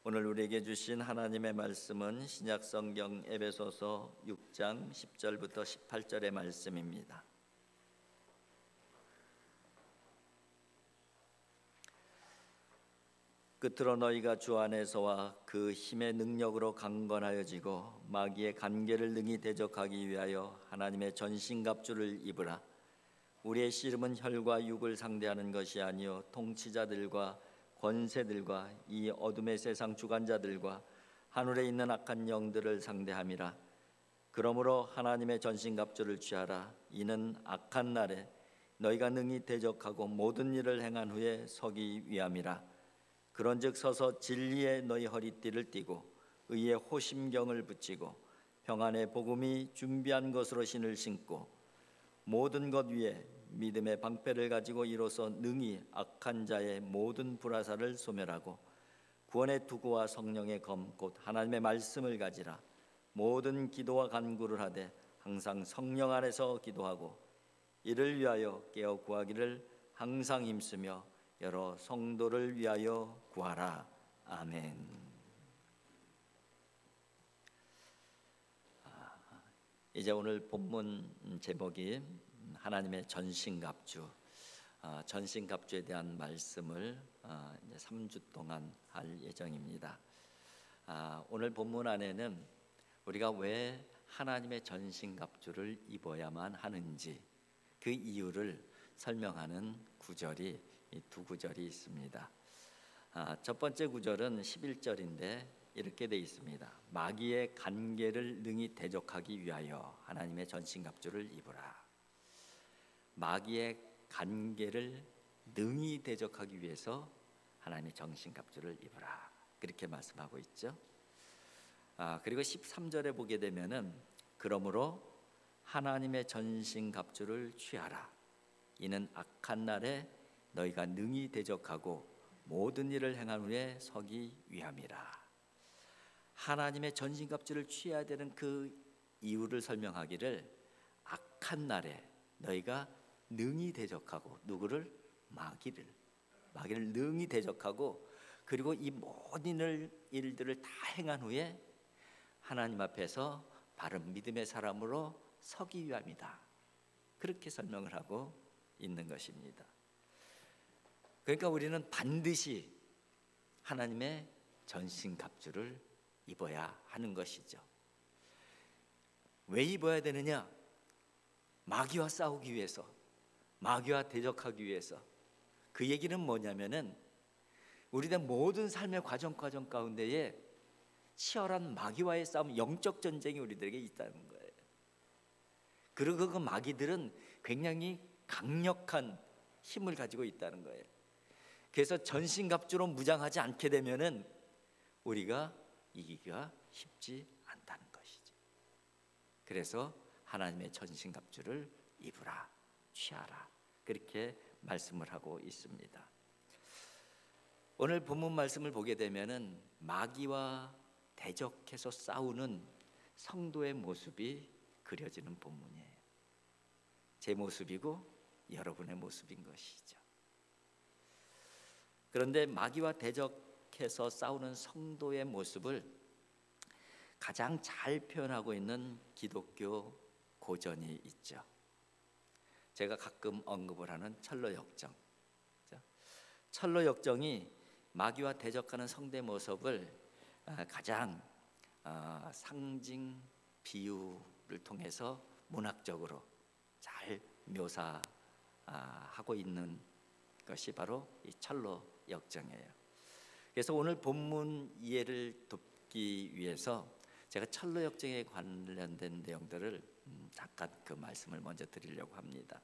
오늘 우리에게 주신 하나님의 말씀은 신약성경 에베소서 6장 10절부터 18절의 말씀입니다. 끝으로 너희가 주 안에서와 그 힘의 능력으로 강건하여지고 마귀의 간계를 능히 대적하기 위하여 하나님의 전신갑주를 입으라. 우리의 씨름은 혈과 육을 상대하는 것이 아니요 통치자들과 권세들과 이 어둠의 세상 주관자들과 하늘에 있는 악한 영들을 상대함이라. 그러므로 하나님의 전신갑주를 취하라. 이는 악한 날에 너희가 능히 대적하고 모든 일을 행한 후에 서기 위함이라. 그런즉 서서 진리의 너희 허리띠를 띠고 의의 호심경을 붙이고 평안의 복음이 준비한 것으로 신을 신고 모든 것 위에 믿음의 방패를 가지고 이로써 능히 악한 자의 모든 불화살을 소멸하고 구원의 투구와 성령의 검 곧 하나님의 말씀을 가지라. 모든 기도와 간구를 하되 항상 성령 안에서 기도하고 이를 위하여 깨어 구하기를 항상 힘쓰며 여러 성도를 위하여 구하라. 아멘. 이제 오늘 본문 제목이 하나님의 전신갑주, 전신갑주에 대한 말씀을 이제 3주 동안 할 예정입니다. 오늘 본문 안에는 우리가 왜 하나님의 전신갑주를 입어야만 하는지 그 이유를 설명하는 구절이 이 두 구절이 있습니다. 첫 번째 구절은 11절인데 이렇게 되어 있습니다. 마귀의 간계를 능히 대적하기 위하여 하나님의 전신갑주를 입으라. 마귀의 간계를 능히 대적하기 위해서 하나님의 전신갑주를 입으라. 그렇게 말씀하고 있죠. 그리고 13절에 보게 되면은 그러므로 하나님의 전신갑주를 취하라. 이는 악한 날에 너희가 능히 대적하고 모든 일을 행한 후에 서기 위함이라. 하나님의 전신갑주를 취해야 되는 그 이유를 설명하기를 악한 날에 너희가 능히 대적하고 누구를? 마귀를 능히 대적하고 그리고 이 모든 일들을 다 행한 후에 하나님 앞에서 바른 믿음의 사람으로 서기 위함이다. 그렇게 설명을 하고 있는 것입니다. 그러니까 우리는 반드시 하나님의 전신갑주를 입어야 하는 것이죠. 왜 입어야 되느냐? 마귀와 싸우기 위해서, 마귀와 대적하기 위해서. 그 얘기는 뭐냐면은 우리의 모든 삶의 과정 가운데에 치열한 마귀와의 싸움, 영적 전쟁이 우리들에게 있다는 거예요. 그리고 그 마귀들은 굉장히 강력한 힘을 가지고 있다는 거예요. 그래서 전신갑주로 무장하지 않게 되면은 우리가 이기기가 쉽지 않다는 것이죠. 그래서 하나님의 전신갑주를 입으라, 취하라, 그렇게 말씀을 하고 있습니다. 오늘 본문 말씀을 보게 되면은 마귀와 대적해서 싸우는 성도의 모습이 그려지는 본문이에요. 제 모습이고 여러분의 모습인 것이죠. 그런데 마귀와 대적해서 싸우는 성도의 모습을 가장 잘 표현하고 있는 기독교 고전이 있죠. 제가 가끔 언급을 하는 철로역정. 철로역정이 마귀와 대적하는 성도의 모습을 가장 상징 비유를 통해서 문학적으로 잘 묘사하고 있는 것이 바로 이 철로역정이에요. 그래서 오늘 본문 이해를 돕기 위해서 제가 철로역정에 관련된 내용들을 잠깐 그 말씀을 먼저 드리려고 합니다.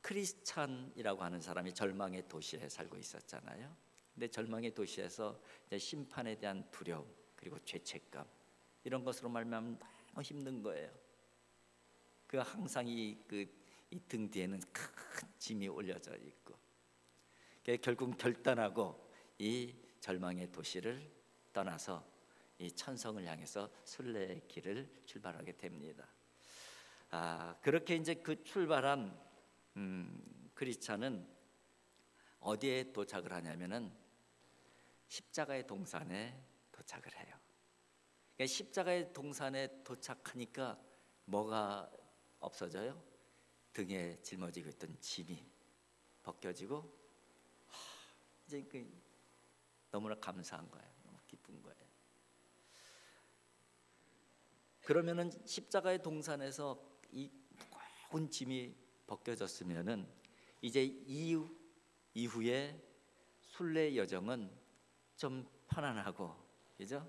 크리스찬이라고 하는 사람이 절망의 도시에 살고 있었잖아요. 근데 절망의 도시에서 이제 심판에 대한 두려움 그리고 죄책감 이런 것으로 말미암아 너무 힘든 거예요. 그 항상 이 등 뒤에는 큰 짐이 올려져 있고, 결국 결단하고 이 절망의 도시를 떠나서 이 천성을 향해서 순례의 길을 출발하게 됩니다. 그렇게 이제 그 출발한 크리스찬은 어디에 도착을 하냐면은 십자가의 동산에 도착을 해요. 그러니까 십자가의 동산에 도착하니까 뭐가 없어져요? 등에 짊어지고 있던 짐이 벗겨지고 이제 너무나 감사한 거예요. 너무 기쁜 거예요. 그러면은 십자가의 동산에서 이 무거운 짐이 벗겨졌으면은 이제 이후에 순례 여정은 좀 편안하고, 그죠?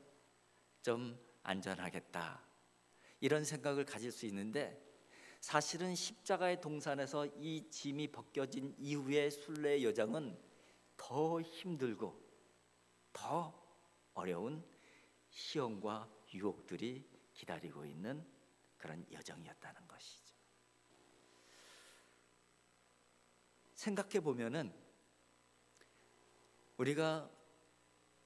좀 안전하겠다, 이런 생각을 가질 수 있는데, 사실은 십자가의 동산에서 이 짐이 벗겨진 이후의 순례 여정은 더 힘들고 더 어려운 시험과 유혹들이 기다리고 있는 그런 여정이었다는 것이죠. 생각해 보면은 우리가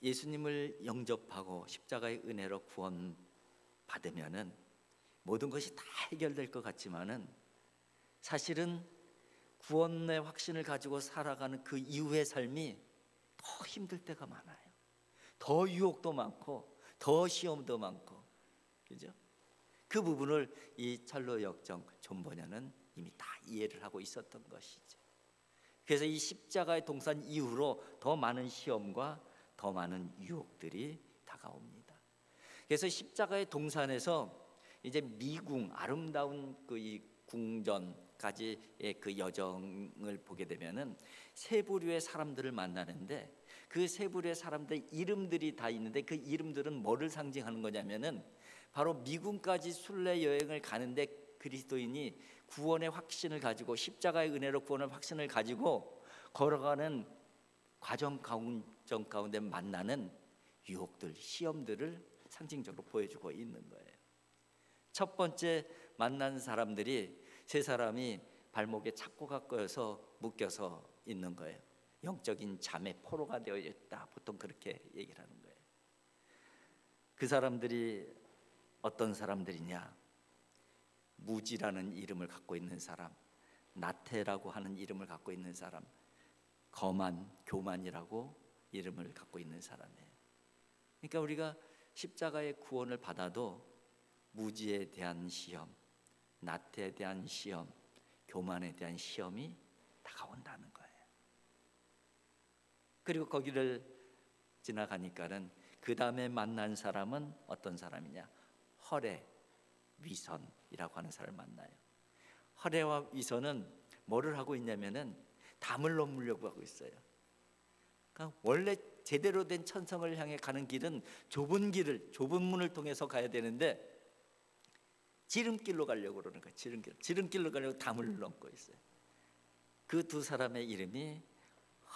예수님을 영접하고 십자가의 은혜로 구원 받으면은 모든 것이 다 해결될 것 같지만은, 사실은 구원의 확신을 가지고 살아가는 그 이후의 삶이 더 힘들 때가 많아요. 더 유혹도 많고 더 시험도 많고, 그죠? 그 부분을 이 찰로 역정 존버녀는 이미 다 이해를 하고 있었던 것이죠. 그래서 이 십자가의 동산 이후로 더 많은 시험과 더 많은 유혹들이 다가옵니다. 그래서 십자가의 동산에서 이제 미궁, 아름다운 그 이 궁전까지의 그 여정을 보게 되면은 세 부류의 사람들을 만나는데, 그 세 부류의 사람들 이름들이 다 있는데, 그 이름들은 뭐를 상징하는 거냐면은 바로 미궁까지 순례 여행을 가는데 그리스도인이 구원의 확신을 가지고, 십자가의 은혜로 구원의 확신을 가지고 걸어가는 과정 가운데 만나는 유혹들, 시험들을 상징적으로 보여주고 있는 거예요. 첫 번째 만난 사람들이, 세 사람이 발목에 착고가 꺼여서 묶여서 있는 거예요. 영적인 잠에 포로가 되어 있다, 보통 그렇게 얘기를 하는 거예요. 그 사람들이 어떤 사람들이냐? 무지라는 이름을 갖고 있는 사람, 나태라고 하는 이름을 갖고 있는 사람, 거만, 교만이라고 이름을 갖고 있는 사람이에요. 그러니까 우리가 십자가의 구원을 받아도 무지에 대한 시험, 나태에 대한 시험, 교만에 대한 시험이 다가온다는 거예요. 그리고 거기를 지나가니까는 그 다음에 만난 사람은 어떤 사람이냐? 허례, 위선이라고 하는 사람을 만나요. 허례와 위선은 뭐를 하고 있냐면은 담을 넘으려고 하고 있어요. 그러니까 원래 제대로 된 천성을 향해 가는 길은 좁은 길을, 좁은 문을 통해서 가야 되는데 지름길로 가려고 그러는 거예요. 지름길로 가려고 담을 넘고 있어요. 그 두 사람의 이름이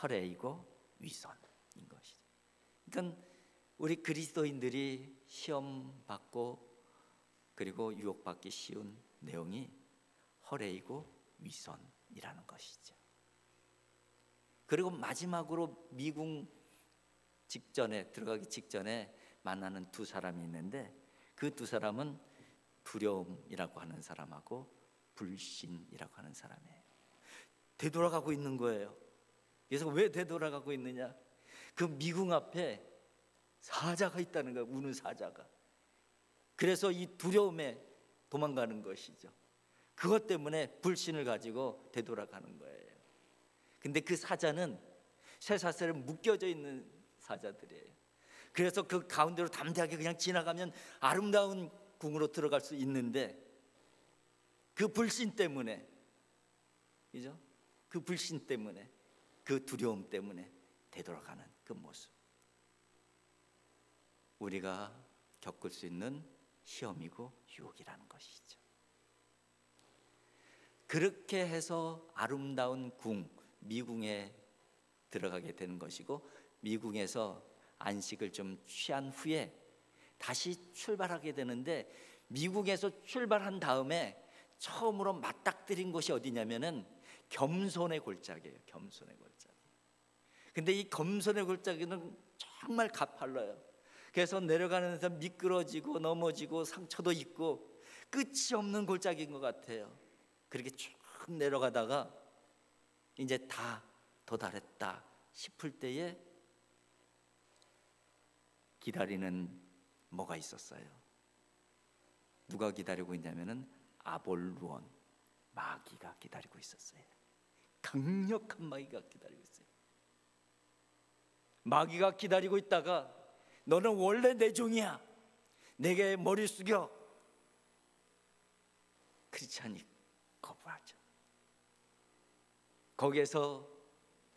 허례이고 위선인 것이죠. 그러니까 우리 그리스도인들이 시험 받고 그리고 유혹받기 쉬운 내용이 허례이고 위선이라는 것이죠. 그리고 마지막으로 미궁 직전에, 들어가기 직전에 만나는 두 사람이 있는데, 그 두 사람은 두려움이라고 하는 사람하고 불신이라고 하는 사람이에요. 되돌아가고 있는 거예요. 그래서 왜 되돌아가고 있느냐? 그 미궁 앞에 사자가 있다는 거예요. 우는 사자가. 그래서 이 두려움에 도망가는 것이죠. 그것 때문에 불신을 가지고 되돌아가는 거예요. 근데 그 사자는 쇠사슬에 묶여져 있는 사자들이에요. 그래서 그 가운데로 담대하게 그냥 지나가면 아름다운 궁으로 들어갈 수 있는데, 그 불신 때문에, 그죠? 그 불신 때문에, 그 두려움 때문에 되돌아가는 그 모습, 우리가 겪을 수 있는 시험이고 유혹이라는 것이죠. 그렇게 해서 아름다운 궁, 미궁에 들어가게 되는 것이고, 미궁에서 안식을 좀 취한 후에 다시 출발하게 되는데, 미궁에서 출발한 다음에 처음으로 맞닥뜨린 곳이 어디냐면은 겸손의 골짜기예요. 겸손의 골짜기. 근데 이 겸손의 골짜기는 정말 가팔러요. 그래서 내려가는 데서 미끄러지고 넘어지고 상처도 있고 끝이 없는 골짜기인 것 같아요. 그렇게 쭉 내려가다가 이제 다 도달했다 싶을 때에 기다리는 뭐가 있었어요? 누가 기다리고 있냐면은 아볼루온, 마귀가 기다리고 있었어요. 강력한 마귀가 기다리고 있어요. 마귀가 기다리고 있다가 너는 원래 내 종이야, 내게 머리 숙여. 크리스찬이 거부하죠. 거기에서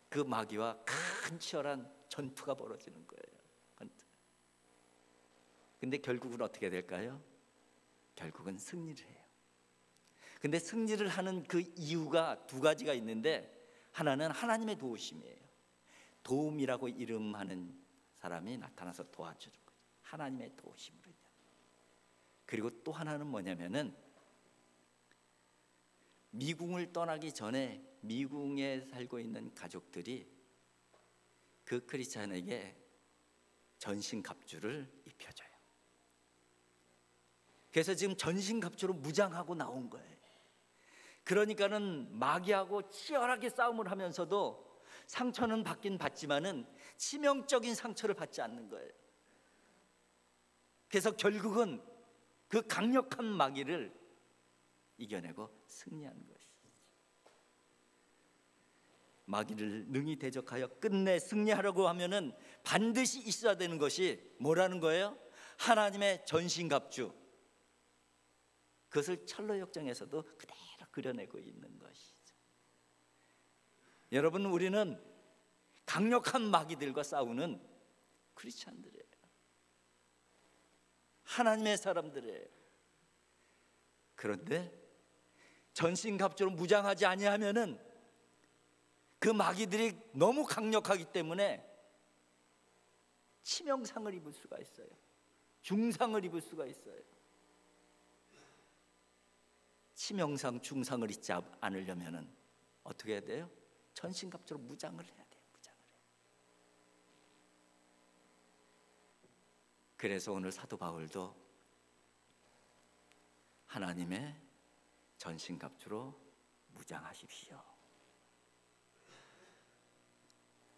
그 마귀와 큰 치열한 전투가 벌어지는 거예요. 근데 결국은 어떻게 될까요? 결국은 승리를 해요. 근데 승리를 하는 그 이유가 두 가지가 있는데, 하나는 하나님의 도우심이에요. 도움이라고 이름하는 사람이 나타나서 도와주는 거예요. 하나님의 도우심으로. 그리고 또 하나는 뭐냐면은, 미궁을 떠나기 전에 미궁에 살고 있는 가족들이 그 크리스찬에게 전신갑주를 입혀줘요. 그래서 지금 전신갑주로 무장하고 나온 거예요. 그러니까는 마귀하고 치열하게 싸움을 하면서도 상처는 받긴 받지만은 치명적인 상처를 받지 않는 거예요. 그래서 결국은 그 강력한 마귀를 이겨내고 승리한 것이죠. 마귀를 능히 대적하여 끝내 승리하려고 하면은 반드시 있어야 되는 것이 뭐라는 거예요? 하나님의 전신갑주. 그것을 철로역정에서도 그대로 그려내고 있는 것이죠. 여러분, 우리는 강력한 마귀들과 싸우는 크리스찬들이에요. 하나님의 사람들이에요. 그런데 전신갑주로 무장하지 아니하면은 그 마귀들이 너무 강력하기 때문에 치명상을 입을 수가 있어요. 중상을 입을 수가 있어요. 치명상, 중상을 입지 않으려면은 어떻게 해야 돼요? 전신갑주로 무장을 해야 돼요. 무장을 해요. 그래서 오늘 사도 바울도 하나님의 전신갑주로 무장하십시오.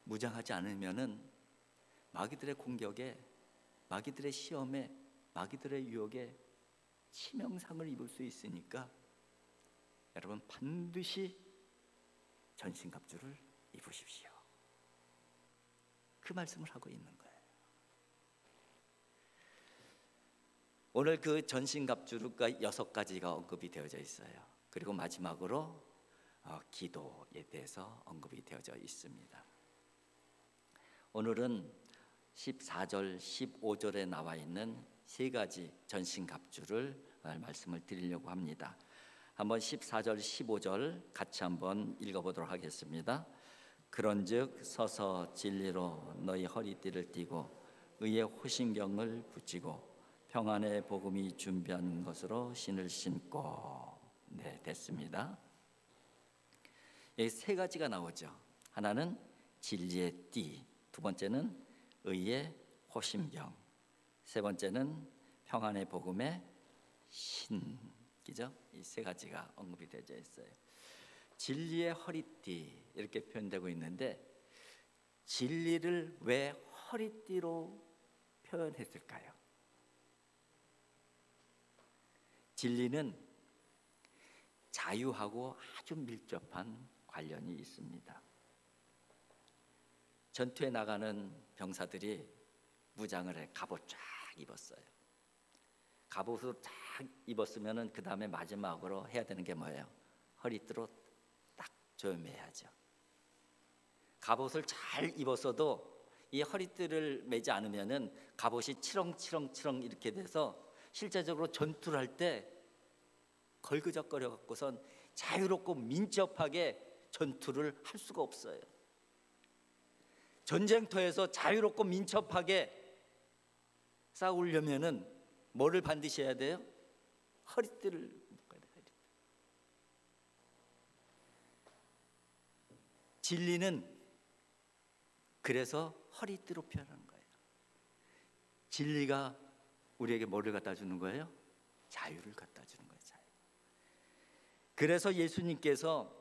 무장하지 않으면은 마귀들의 공격에, 마귀들의 시험에, 마귀들의 유혹에 치명상을 입을 수 있으니까 여러분 반드시 전신갑주를 입으십시오. 그 말씀을 하고 있는 거예요. 오늘 그 전신갑주가 6가지가 언급이 되어져 있어요. 그리고 마지막으로 기도에 대해서 언급이 되어져 있습니다. 오늘은 14절, 15절에 나와 있는 3가지 전신갑주를 말씀을 드리려고 합니다. 한번 14절, 15절 같이 한번 읽어보도록 하겠습니다. 그런즉 서서 진리로 너희 허리띠를 띠고 의의 호심경을 붙이고 평안의 복음이 준비한 것으로 신을 신고. 네, 됐습니다. 여기 3가지가 나오죠. 하나는 진리의 띠, 두 번째는 의의 호심경, 세 번째는 평안의 복음의 신이죠. 이 3가지가 언급이 되어 있어요. 진리의 허리띠 이렇게 표현되고 있는데, 진리를 왜 허리띠로 표현했을까요? 진리는 자유하고 아주 밀접한 관련이 있습니다. 전투에 나가는 병사들이 무장을 해 갑옷 쫙 입었어요. 갑옷을 쫙 입었으면은 그 다음에 마지막으로 해야 되는 게 뭐예요? 허리띠로 딱 조여매야죠. 갑옷을 잘 입었어도 이 허리띠를 매지 않으면은 갑옷이 치렁치렁 이렇게 돼서 실제적으로 전투를 할 때 걸그적거려 갖고선 자유롭고 민첩하게 전투를 할 수가 없어요. 전쟁터에서 자유롭고 민첩하게 싸우려면은 뭐를 반드시 해야 돼요? 허리띠를 묶어야 돼요. 진리는 그래서 허리띠로 표현하는 거예요. 진리가 우리에게 뭐를 갖다 주는 거예요? 자유를 갖다 주는 거예요. 자유. 그래서 예수님께서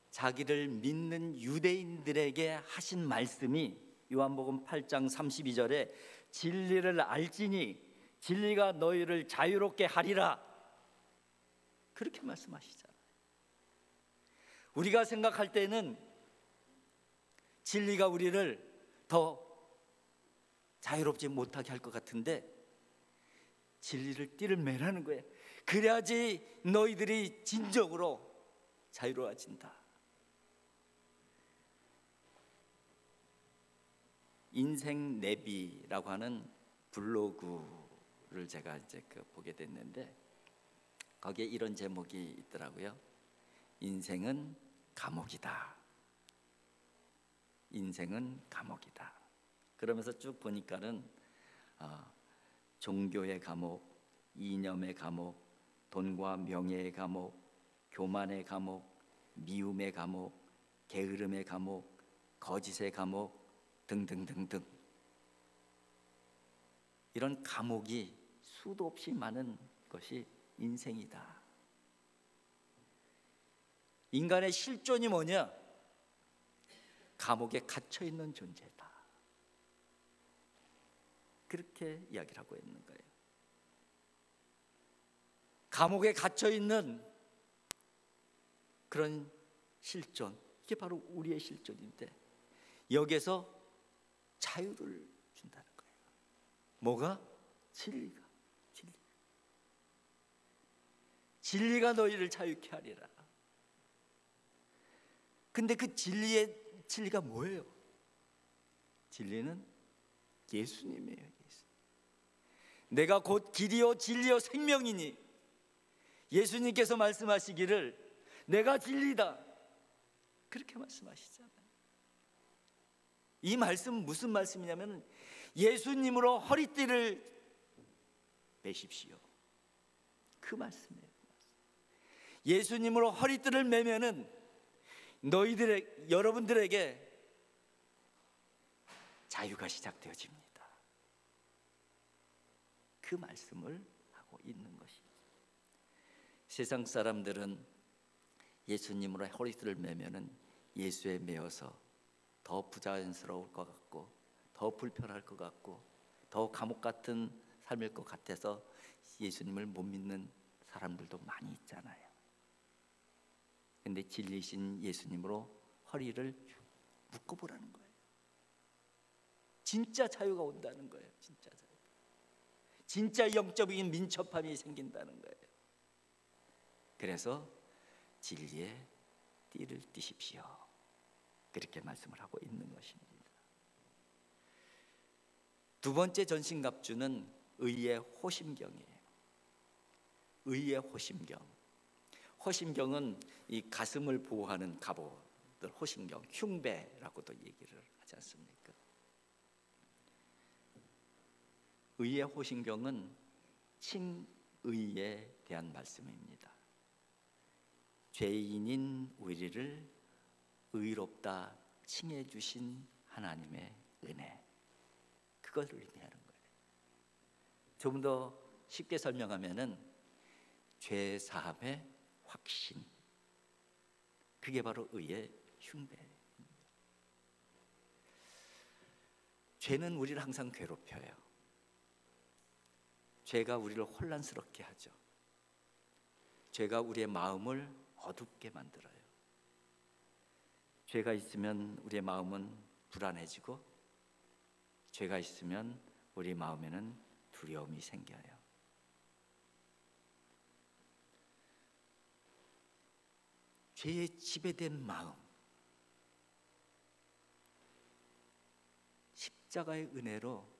자기를 믿는 유대인들에게 하신 말씀이 요한복음 8장 32절에 진리를 알지니 진리가 너희를 자유롭게 하리라, 그렇게 말씀하시잖아요. 우리가 생각할 때는 진리가 우리를 더 자유롭지 못하게 할 것 같은데 진리를 띠를 매라는 거예요. 그래야지 너희들이 진정으로 자유로워진다. 인생 내비라고 하는 블로그를 제가 이제 보게 됐는데 거기에 이런 제목이 있더라고요. 인생은 감옥이다. 인생은 감옥이다. 그러면서 쭉 보니까는 종교의 감옥, 이념의 감옥, 돈과 명예의 감옥, 교만의 감옥, 미움의 감옥, 게으름의 감옥, 거짓의 감옥 등등등등, 이런 감옥이 수도 없이 많은 것이 인생이다. 인간의 실존이 뭐냐? 감옥에 갇혀 있는 존재다. 그렇게 이야기를 하고 있는 거예요. 감옥에 갇혀 있는 그런 실존, 이게 바로 우리의 실존인데 여기에서 자유를 준다는 거예요. 뭐가? 진리가 너희를 자유케 하리라. 근데 그 진리가 뭐예요? 진리는 예수님이에요. 예수. 내가 곧 길이요 진리요 생명이니, 예수님께서 말씀하시기를 내가 진리다, 그렇게 말씀하시잖아요. 이 말씀은 무슨 말씀이냐면 예수님으로 허리띠를 매십시오, 그 말씀이에요. 예수님으로 허리띠를 매면은 여러분들에게 자유가 시작되어집니다. 그 말씀을 하고 있는 것입니다. 세상 사람들은 예수님으로 허리띠를 매면은 예수에 매어서 더 부자연스러울 것 같고 더 불편할 것 같고 더 감옥 같은 삶일 것 같아서 예수님을 못 믿는 사람들도 많이 있잖아요. 근데 진리신 예수님으로 허리를 묶어보라는 거예요. 진짜 자유가 온다는 거예요. 진짜 자유. 진짜 영적인 민첩함이 생긴다는 거예요. 그래서 진리의 띠를 띠십시오, 그렇게 말씀을 하고 있는 것입니다. 두 번째 전신갑주는 의의 호심경이에요. 의의 호심경. 호심경은 이 가슴을 보호하는 갑옷들, 호심경, 흉배라고도 얘기를 하지 않습니까? 의의 호심경은 칭의에 대한 말씀입니다. 죄인인 우리를 의롭다 칭해 주신 하나님의 은혜, 그것을 의미하는 거예요. 좀 더 쉽게 설명하면은 죄 사함의 확신, 그게 바로 의의 흉배입니다. 죄는 우리를 항상 괴롭혀요. 죄가 우리를 혼란스럽게 하죠. 죄가 우리의 마음을 어둡게 만들어요. 죄가 있으면 우리의 마음은 불안해지고, 죄가 있으면 우리 마음에는 두려움이 생겨요. 죄에 지배된 마음, 십자가의 은혜로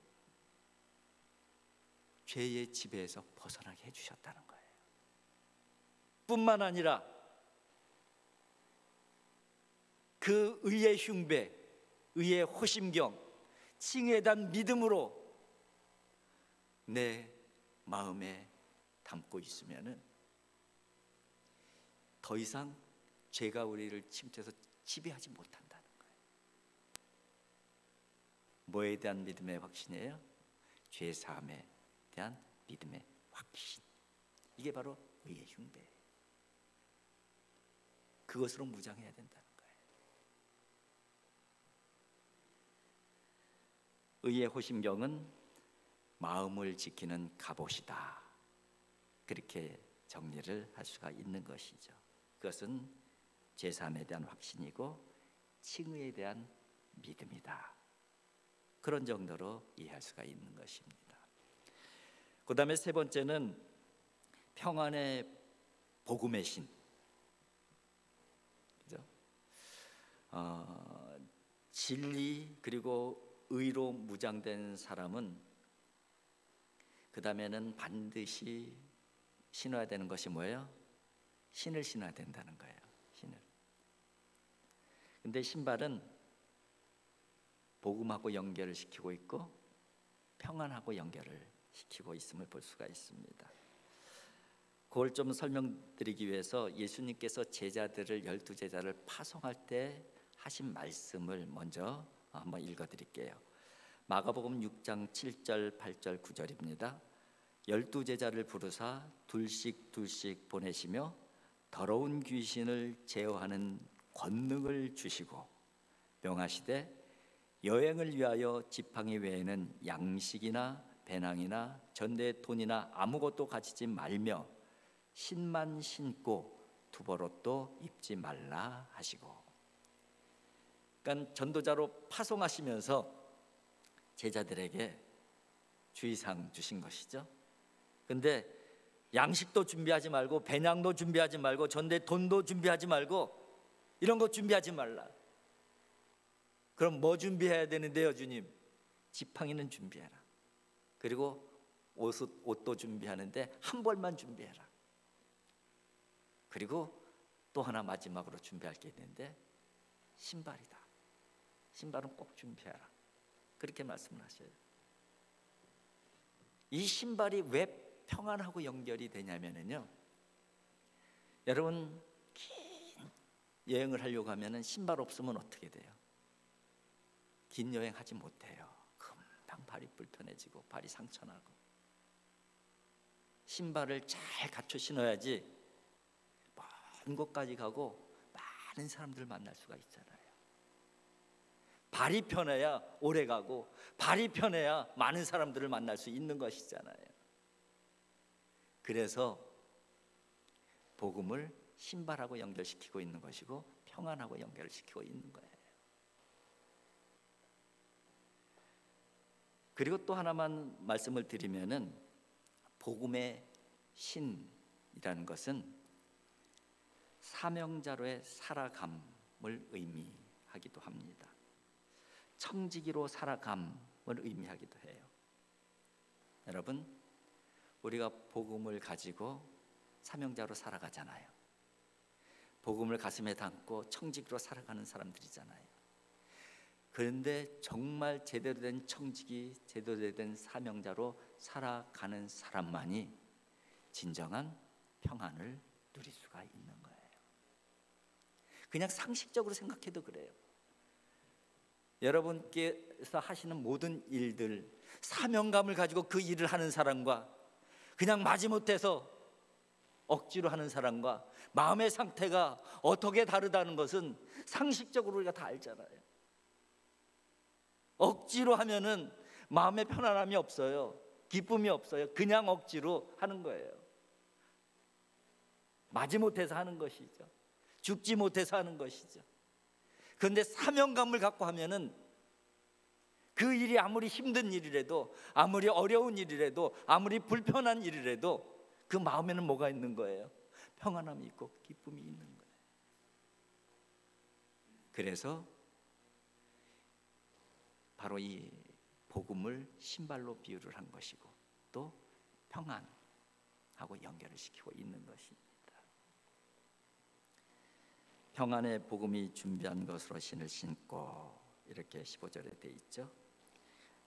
죄의 지배에서 벗어나게 해주셨다는 거예요. 뿐만 아니라 그 의의 흉배, 의의 호심경, 칭의에 대한 믿음으로 내 마음에 담고 있으면은 더 이상 죄가 우리를 침투해서 지배하지 못한다는 거예요. 뭐에 대한 믿음의 확신이에요? 죄 사함에 대한 믿음의 확신. 이게 바로 의의 흉배예요. 그것으로 무장해야 된다는 거예요. 의의 호심경은 마음을 지키는 갑옷이다. 그렇게 정리를 할 수가 있는 것이죠. 그것은 제3에 대한 확신이고 칭의에 대한 믿음이다. 그런 정도로 이해할 수가 있는 것입니다. 그 다음에 세 번째는 평안의 복음의 신. 그죠? 진리 그리고 의로 무장된 사람은 그 다음에는 반드시 신어야 되는 것이 뭐예요? 신을 신어야 된다는 거예요. 신을. 근데 신발은 복음하고 연결을 시키고 있고 평안하고 연결을 시키고 있음을 볼 수가 있습니다. 그걸 좀 설명드리기 위해서 예수님께서 제자들을 12제자를 파송할 때 하신 말씀을 먼저 한번 읽어드릴게요. 마가복음 6장 7절 8절 9절입니다. 12제자를 부르사 둘씩 보내시며 더러운 귀신을 제어하는 권능을 주시고 명하시되 여행을 위하여 지팡이 외에는 양식이나 배낭이나 전대 돈이나 아무것도 가지지 말며 신만 신고 두벌옷도 입지 말라 하시고. 그러니까 전도자로 파송하시면서 제자들에게 주의사항 주신 것이죠. 근데 양식도 준비하지 말고 배낭도 준비하지 말고 전대 돈도 준비하지 말고 이런 거 준비하지 말라. 그럼 뭐 준비해야 되는데요, 주님? 지팡이는 준비해라. 그리고 옷도 준비하는데 한 벌만 준비해라. 그리고 또 하나 마지막으로 준비할 게 있는데 신발이다. 신발은 꼭 준비해라. 그렇게 말씀을 하셔요. 이 신발이 왜 평안하고 연결이 되냐면요, 여러분 긴 여행을 하려고 하면은 신발 없으면 어떻게 돼요? 긴 여행 하지 못해요. 금방 발이 불편해지고 발이 상처나고. 신발을 잘 갖춰 신어야지 먼 곳까지 가고 많은 사람들을 만날 수가 있잖아요. 발이 편해야 오래 가고 발이 편해야 많은 사람들을 만날 수 있는 것이잖아요. 그래서 복음을 신발하고 연결시키고 있는 것이고 평안하고 연결을 시키고 있는 거예요. 그리고 또 하나만 말씀을 드리면은 복음의 신이라는 것은 사명자로의 살아감을 의미하기도 합니다. 청지기로 살아감을 의미하기도 해요. 여러분, 우리가 복음을 가지고 사명자로 살아가잖아요. 복음을 가슴에 담고 청지기로 살아가는 사람들이잖아요. 그런데 정말 제대로 된 청지기, 제대로 된 사명자로 살아가는 사람만이 진정한 평안을 누릴 수가 있는 거예요. 그냥 상식적으로 생각해도 그래요. 여러분께서 하시는 모든 일들, 사명감을 가지고 그 일을 하는 사람과 그냥 마지못해서 억지로 하는 사람과 마음의 상태가 어떻게 다르다는 것은 상식적으로 우리가 다 알잖아요. 억지로 하면은 마음의 편안함이 없어요. 기쁨이 없어요. 그냥 억지로 하는 거예요. 마지못해서 하는 것이죠. 죽지 못해서 하는 것이죠. 그런데 사명감을 갖고 하면은 그 일이 아무리 힘든 일이라도, 아무리 어려운 일이라도, 아무리 불편한 일이라도 그 마음에는 뭐가 있는 거예요? 평안함이 있고 기쁨이 있는 거예요. 그래서 바로 이 복음을 신발로 비유를 한 것이고 또 평안하고 연결을 시키고 있는 것입니다. 평안의 복음이 준비한 것으로 신을 신고, 이렇게 15절에 돼 있죠.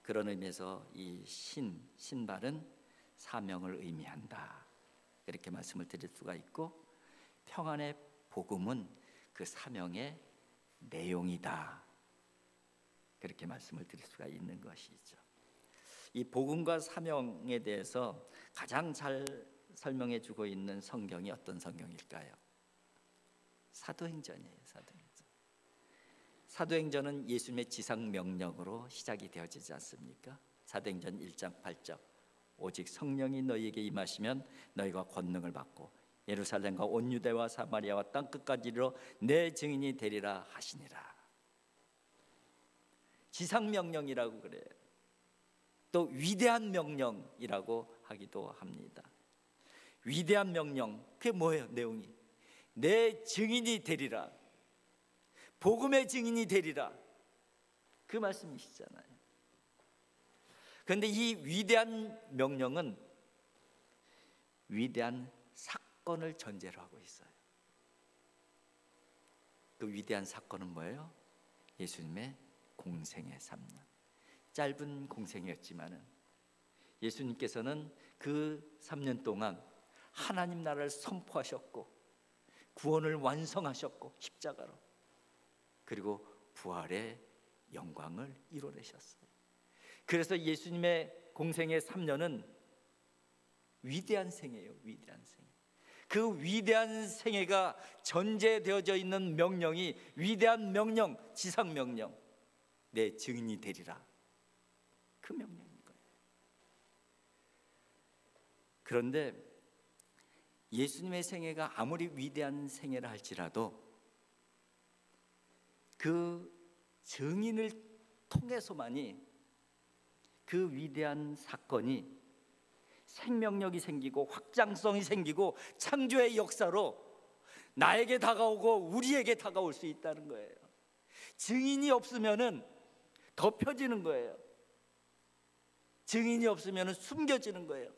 그런 의미에서 이 신발은 사명을 의미한다, 이렇게 말씀을 드릴 수가 있고, 평안의 복음은 그 사명의 내용이다, 그렇게 말씀을 드릴 수가 있는 것이죠. 이 복음과 사명에 대해서 가장 잘 설명해 주고 있는 성경이 어떤 성경일까요? 사도행전이에요. 사도행전은 예수님의 지상 명령으로 시작이 되어지지 않습니까? 사도행전 1장 8절 오직 성령이 너희에게 임하시면 너희가 권능을 받고 예루살렘과 온 유대와 사마리아와 땅 끝까지 이르러 내 증인이 되리라 하시니라. 지상 명령이라고 그래요. 또 위대한 명령이라고 하기도 합니다. 위대한 명령, 그게 뭐예요? 내용이 내 증인이 되리라, 복음의 증인이 되리라, 그 말씀이시잖아요. 그런데 이 위대한 명령은 위대한 사건을 전제로 하고 있어요. 그 위대한 사건은 뭐예요? 예수님의 공생의 3년. 짧은 공생이었지만은 예수님께서는 그 3년 동안 하나님 나라를 선포하셨고 구원을 완성하셨고 십자가로, 그리고 부활의 영광을 이뤄내셨어요. 그래서 예수님의 공생의 3년은 위대한 생애예요. 위대한 생애. 그 위대한 생애가 전제되어져 있는 명령이 위대한 명령, 지상 명령, 내 증인이 되리라, 그 명령인 거예요. 그런데 예수님의 생애가 아무리 위대한 생애라 할지라도 그 증인을 통해서만이 그 위대한 사건이 생명력이 생기고 확장성이 생기고 창조의 역사로 나에게 다가오고 우리에게 다가올 수 있다는 거예요. 증인이 없으면은 덮여지는 거예요. 증인이 없으면은 숨겨지는 거예요.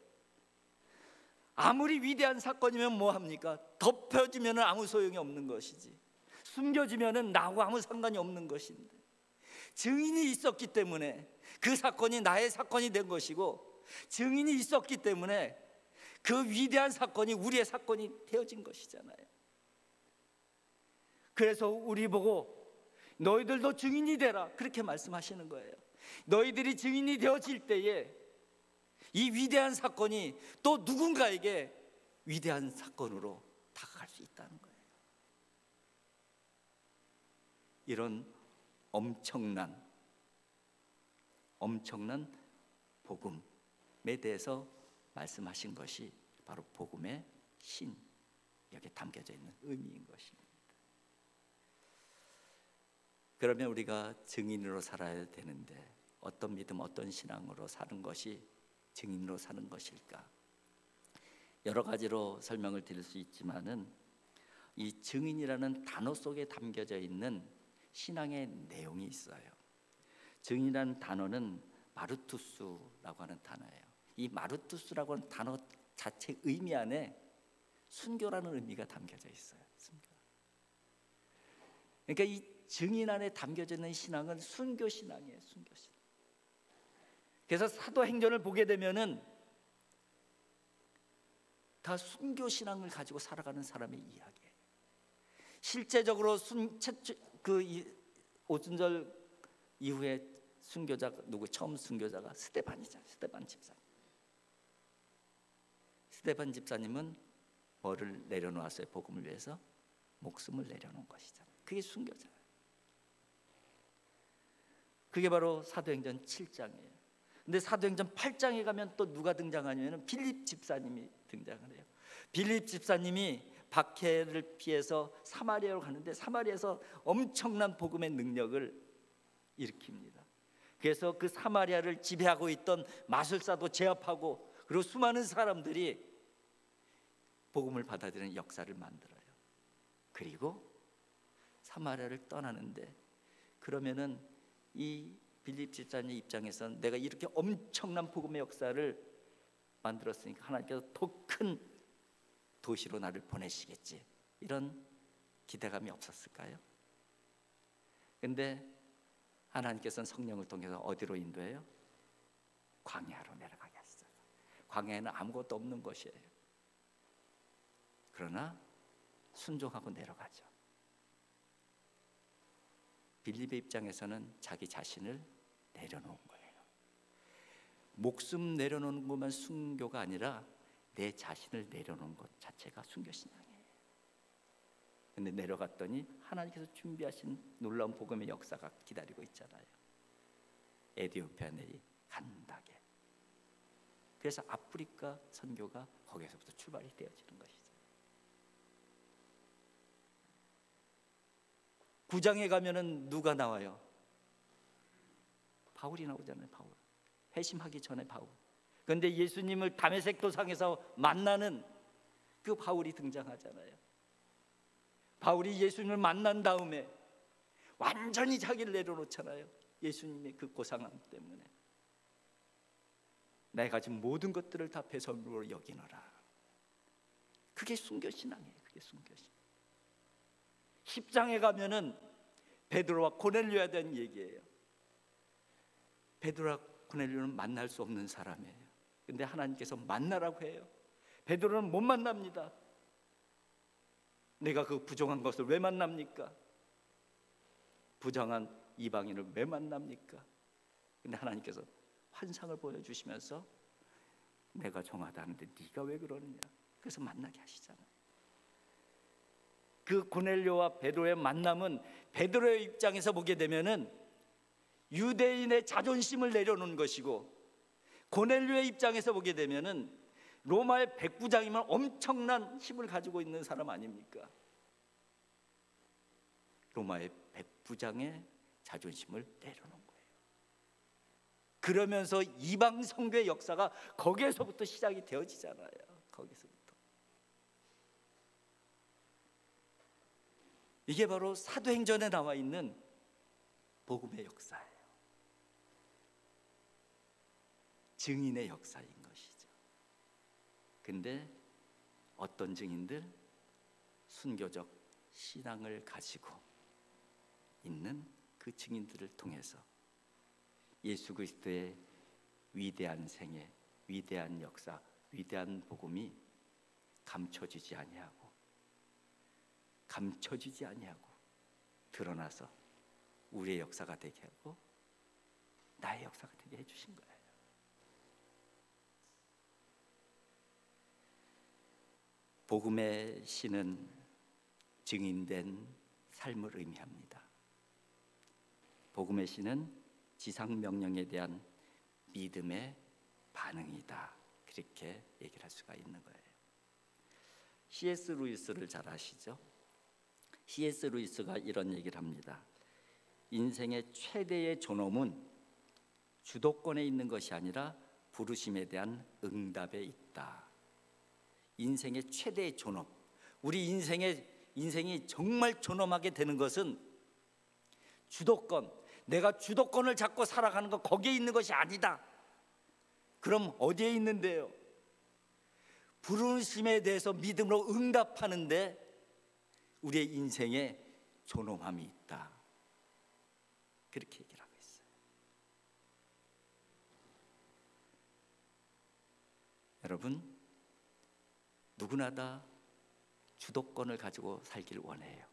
아무리 위대한 사건이면 뭐 합니까? 덮여지면은 아무 소용이 없는 것이지, 숨겨지면은 나하고 아무 상관이 없는 것인데, 증인이 있었기 때문에 그 사건이 나의 사건이 된 것이고, 증인이 있었기 때문에 그 위대한 사건이 우리의 사건이 되어진 것이잖아요. 그래서 우리 보고 너희들도 증인이 되라, 그렇게 말씀하시는 거예요. 너희들이 증인이 되어질 때에 이 위대한 사건이 또 누군가에게 위대한 사건으로 다가갈 수 있다는 거예요. 이런 엄청난 복음에 대해서 말씀하신 것이 바로 복음의 신, 여기에 담겨져 있는 의미인 것입니다. 그러면 우리가 증인으로 살아야 되는데 어떤 믿음, 어떤 신앙으로 사는 것이 증인으로 사는 것일까? 여러 가지로 설명을 드릴 수 있지만은 이 증인이라는 단어 속에 담겨져 있는 신앙의 내용이 있어요. 증인이라는 단어는 마르투스라고 하는 단어예요. 이 마르투스라고 하는 단어 자체 의미 안에 순교라는 의미가 담겨져 있어요. 순교. 그러니까 이 증인 안에 담겨져 있는 신앙은 순교 신앙이에요. 순교 신앙. 그래서 사도행전을 보게 되면은 다 순교 신앙을 가지고 살아가는 사람의 이야기예요. 실제적으로 오순절 이후에 순교자 누구? 처음 순교자가 스데반이잖아요. 스데반 집사님. 스데반 집사님은 뭐를 내려놓았어요? 복음을 위해서 목숨을 내려놓은 것이잖아요. 그게 순교자예요. 그게 바로 사도행전 7장이에요. 근데 사도행전 8장에 가면 또 누가 등장하냐면 빌립 집사님이 등장을 해요. 빌립 집사님이 박해를 피해서 사마리아로 가는데 사마리아에서 엄청난 복음의 능력을 일으킵니다. 그래서 그 사마리아를 지배하고 있던 마술사도 제압하고, 그리고 수많은 사람들이 복음을 받아들이는 역사를 만들어요. 그리고 사마리아를 떠나는데, 그러면은 이 빌립 집사님 입장에서는 내가 이렇게 엄청난 복음의 역사를 만들었으니까 하나님께서 더 큰 도시로 나를 보내시겠지, 이런 기대감이 없었을까요? 근데 하나님께서는 성령을 통해서 어디로 인도해요? 광야로 내려가게 하시죠. 광야에는 아무것도 없는 것이에요. 그러나 순종하고 내려가죠. 빌립의 입장에서는 자기 자신을 내려놓은 거예요. 목숨 내려놓는 것만 순교가 아니라 내 자신을 내려놓은 것 자체가 순교신앙이에요. 근데 내려갔더니 하나님께서 준비하신 놀라운 복음의 역사가 기다리고 있잖아요. 에티오피아 내의 간다게. 그래서 아프리카 선교가 거기서부터 출발이 되어지는 것이죠. 9장에 가면은 누가 나와요? 바울이 나오잖아요. 바울. 회심하기 전에 바울. 그런데 예수님을 다메섹 도상에서 만나는 그 바울이 등장하잖아요. 바울이 예수님을 만난 다음에 완전히 자기를 내려놓잖아요. 예수님의 그 고상함 때문에. 내가 가진 모든 것들을 다 배설물로 여기노라. 그게 순교신앙이에요. 그게 순교신. 10장에 가면은 베드로와 고넬료에 대한 얘기예요. 베드로와 고넬료는 만날 수 없는 사람이에요. 근데 하나님께서 만나라고 해요. 베드로는 못 만납니다. 내가 그 부정한 것을 왜 만납니까? 부정한 이방인을 왜 만납니까? 근데 하나님께서 환상을 보여주시면서 내가 정하다는데 네가 왜 그러느냐? 그래서 만나게 하시잖아요. 그 고넬료와 베드로의 만남은 베드로의 입장에서 보게 되면은 유대인의 자존심을 내려놓는 것이고, 고넬료의 입장에서 보게 되면은 로마의 백부장이면 엄청난 힘을 가지고 있는 사람 아닙니까? 로마의 백부장의 자존심을 내려놓은 거예요. 그러면서 이방 선교의 역사가 거기에서부터 시작이 되어지잖아요. 거기서부터. 이게 바로 사도행전에 나와 있는 복음의 역사예요. 증인의 역사인 것이죠. 근데 어떤 증인들? 순교적 신앙을 가지고 있는 그 증인들을 통해서 예수 그리스도의 위대한 생애, 위대한 역사, 위대한 복음이 감춰지지 아니하고 드러나서 우리의 역사가 되게 하고 나의 역사가 되게 해주신 거예요. 복음의 신은 증인된 삶을 의미합니다. 복음의 신은 지상명령에 대한 믿음의 반응이다. 그렇게 얘기를 할 수가 있는 거예요. C.S. 루이스를 잘 아시죠? C.S. 루이스가 이런 얘기를 합니다. 인생의 최대의 존엄은 주도권에 있는 것이 아니라 부르심에 대한 응답에 있다. 인생의 최대의 존엄, 우리 인생이 정말 존엄하게 되는 것은 주도권, 내가 주도권을 잡고 살아가는 것, 거기에 있는 것이 아니다. 그럼 어디에 있는데요? 부르심에 대해서 믿음으로 응답하는데 우리의 인생에 존엄함이 있다. 그렇게 얘기를 하고 있어요. 여러분, 누구나 다 주도권을 가지고 살길 원해요.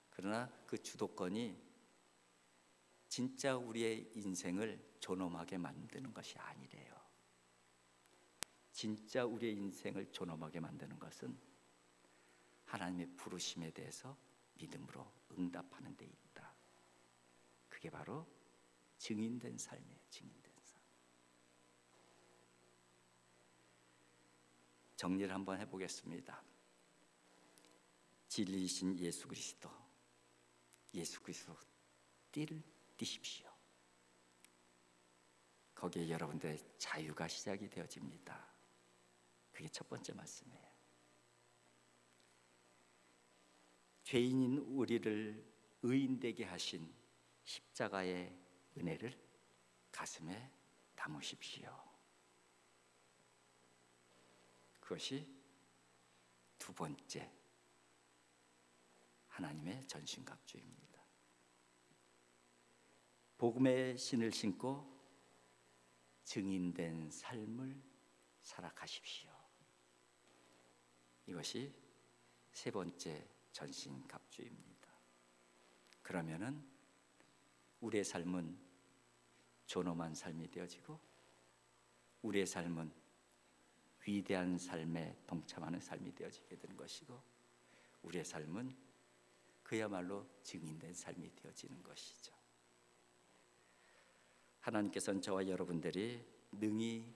그러나 그 주도권이 진짜 우리의 인생을 존엄하게 만드는 것이 아니래요. 진짜 우리의 인생을 존엄하게 만드는 것은 하나님의 부르심에 대해서 믿음으로 응답하는 데 있다. 그게 바로 증인된 삶이에요. 증인된 삶. 정리를 한번 해보겠습니다. 진리이신 예수 그리스도 띠를 띠십시오. 거기에 여러분들의 자유가 시작이 되어집니다. 그게 첫 번째 말씀이에요. 죄인인 우리를 의인되게 하신 십자가의 은혜를 가슴에 담으십시오. 그것이 두 번째 하나님의 전신갑주입니다. 복음의 신을 신고 증인된 삶을 살아가십시오. 이것이 세 번째 전신갑주입니다. 그러면은 우리의 삶은 존엄한 삶이 되어지고 우리의 삶은 위대한 삶에 동참하는 삶이 되어지게 되는 것이고 우리의 삶은 그야말로 증인된 삶이 되어지는 것이죠. 하나님께서는 저와 여러분들이 능히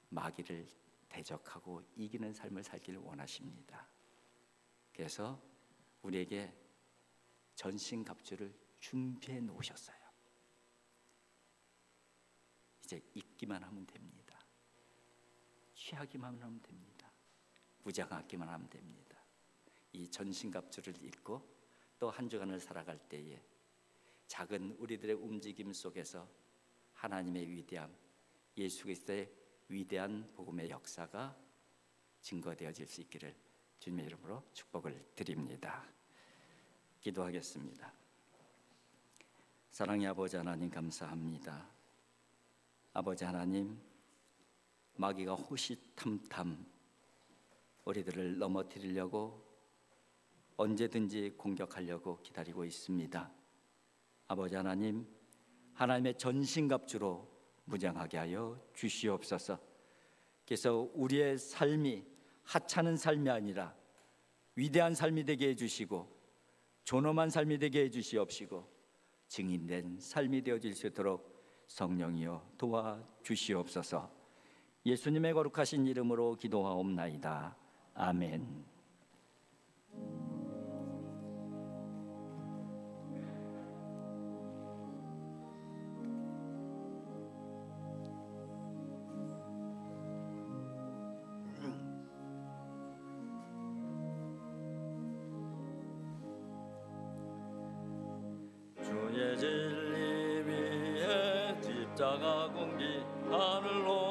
마귀를 대적하고 이기는 삶을 살기를 원하십니다. 그래서 우리에게 전신갑주를 준비해 놓으셨어요. 이제 입기만 하면 됩니다. 취하기만 하면 됩니다. 무장하기만 하면 됩니다. 이 전신갑주를 입고 또 한 주간을 살아갈 때에 작은 우리들의 움직임 속에서 하나님의 위대함, 예수 그리스도의 위대한 복음의 역사가 증거되어질 수 있기를 주님의 이름으로 축복을 드립니다. 기도하겠습니다. 사랑의 아버지 하나님, 감사합니다. 아버지 하나님, 마귀가 호시탐탐 우리들을 넘어뜨리려고 언제든지 공격하려고 기다리고 있습니다. 아버지 하나님, 하나님의 전신갑주로 무장하게 하여 주시옵소서. 그래서 우리의 삶이 하찮은 삶이 아니라 위대한 삶이 되게 해주시고 존엄한 삶이 되게 해주시옵시고 증인된 삶이 되어질 수 있도록 성령이여 도와주시옵소서. 예수님의 거룩하신 이름으로 기도하옵나이다. 아멘. 주의 진리 위에 십자가 공기 하늘로